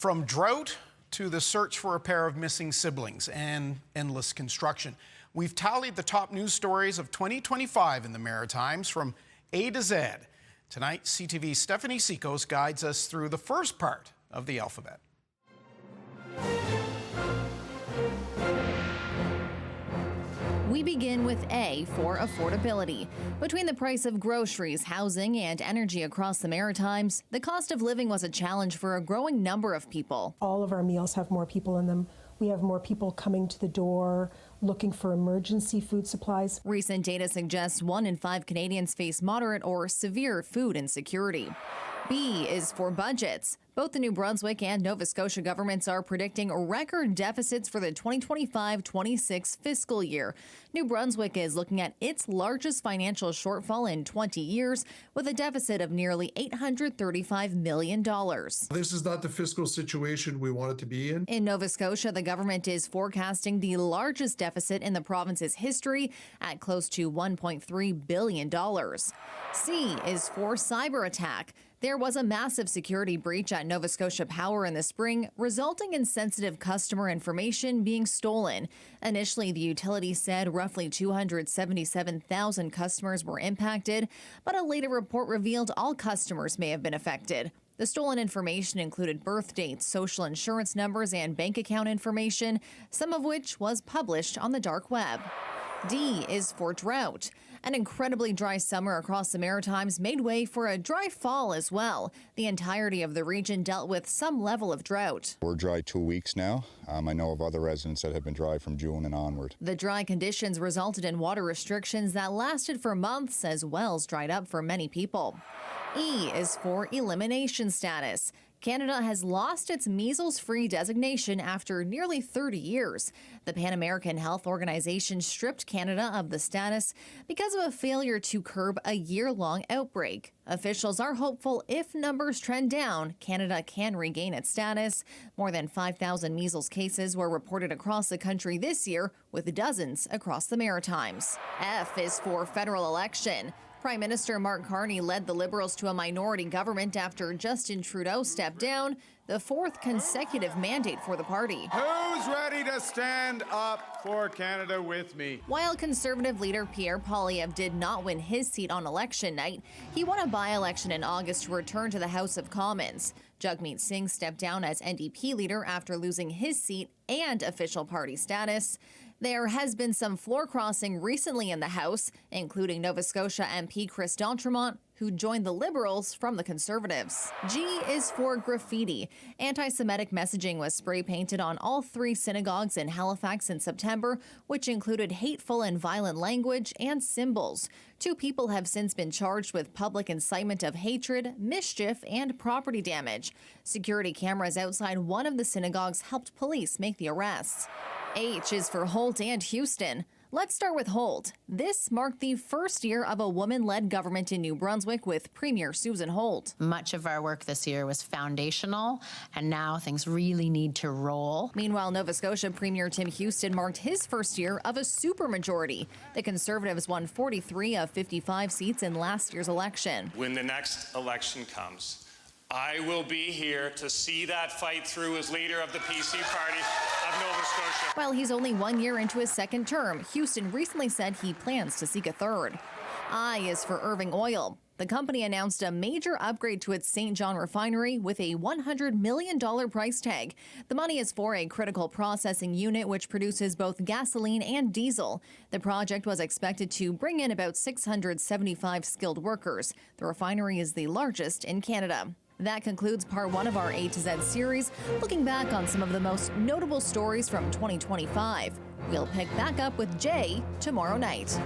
From drought to the search for a pair of missing siblings and endless construction, we've tallied the top news stories of 2025 in the Maritimes from A to Z. Tonight, CTV's Stephanie Seekos guides us through the first part of the alphabet. We begin with A for affordability. Between the price of groceries, housing, and energy across the Maritimes, the cost of living was a challenge for a growing number of people. All of our meals have more people in them. We have more people coming to the door looking for emergency food supplies. Recent data suggests 1 in 5 Canadians face moderate or severe food insecurity. B is for budgets. Both the New Brunswick and Nova Scotia governments are predicting record deficits for the 2025-26 fiscal year. New Brunswick is looking at its largest financial shortfall in 20 years, with a deficit of nearly $835 million. This is not the fiscal situation we want it to be in. In Nova Scotia, the government is forecasting the largest deficit in the province's history at close to $1.3 billion. C is for cyber attack. There was a massive security breach at Nova Scotia Power in the spring, resulting in sensitive customer information being stolen. Initially, the utility said roughly 277,000 customers were impacted, but a later report revealed all customers may have been affected. The stolen information included birth dates, social insurance numbers, and bank account information, some of which was published on the dark web. D is for drought. An incredibly dry summer across the Maritimes made way for a dry fall as well. The entirety of the region dealt with some level of drought. We're dry 2 weeks now. I know of other residents that have been dry from June and onward. The dry conditions resulted in water restrictions that lasted for months as wells dried up for many people. E is for elimination status. Canada has lost its measles-free designation after nearly 30 years. The Pan American Health Organization stripped Canada of the status because of a failure to curb a year-long outbreak. Officials are hopeful if numbers trend down, Canada can regain its status. More than 5,000 measles cases were reported across the country this year, with dozens across the Maritimes. F is for federal election. Prime Minister Mark Carney led the Liberals to a minority government after Justin Trudeau stepped down, the 4th consecutive mandate for the party. Who's ready to stand up for Canada with me? While Conservative leader Pierre Poilievre did not win his seat on election night, he won a by-election in August to return to the House of Commons. Jagmeet Singh stepped down as NDP leader after losing his seat and official party status. There has been some floor crossing recently in the House, including Nova Scotia MP Chris D'Entremont, who joined the Liberals from the Conservatives. G is for graffiti. Anti-Semitic messaging was spray-painted on all 3 synagogues in Halifax in September, which included hateful and violent language and symbols. 2 people have since been charged with public incitement of hatred, mischief, and property damage. Security cameras outside one of the synagogues helped police make the arrests. H is for Holt and Houston. Let's start with Holt. This marked the first year of a woman-led government in New Brunswick with Premier Susan Holt. Much of our work this year was foundational, and now things really need to roll. Meanwhile, Nova Scotia Premier Tim Houston marked his first year of a supermajority. The Conservatives won 43 of 55 seats in last year's election. When the next election comes, I will be here to see that fight through as leader of the PC party of Nova Scotia. While he's only 1 year into his second term, Houston recently said he plans to seek a third. I is for Irving Oil. The company announced a major upgrade to its St. John refinery with a $100 million price tag. The money is for a critical processing unit which produces both gasoline and diesel. The project was expected to bring in about 675 skilled workers. The refinery is the largest in Canada. That concludes part 1 of our A to Z series, looking back on some of the most notable stories from 2025. We'll pick back up with Jay tomorrow night.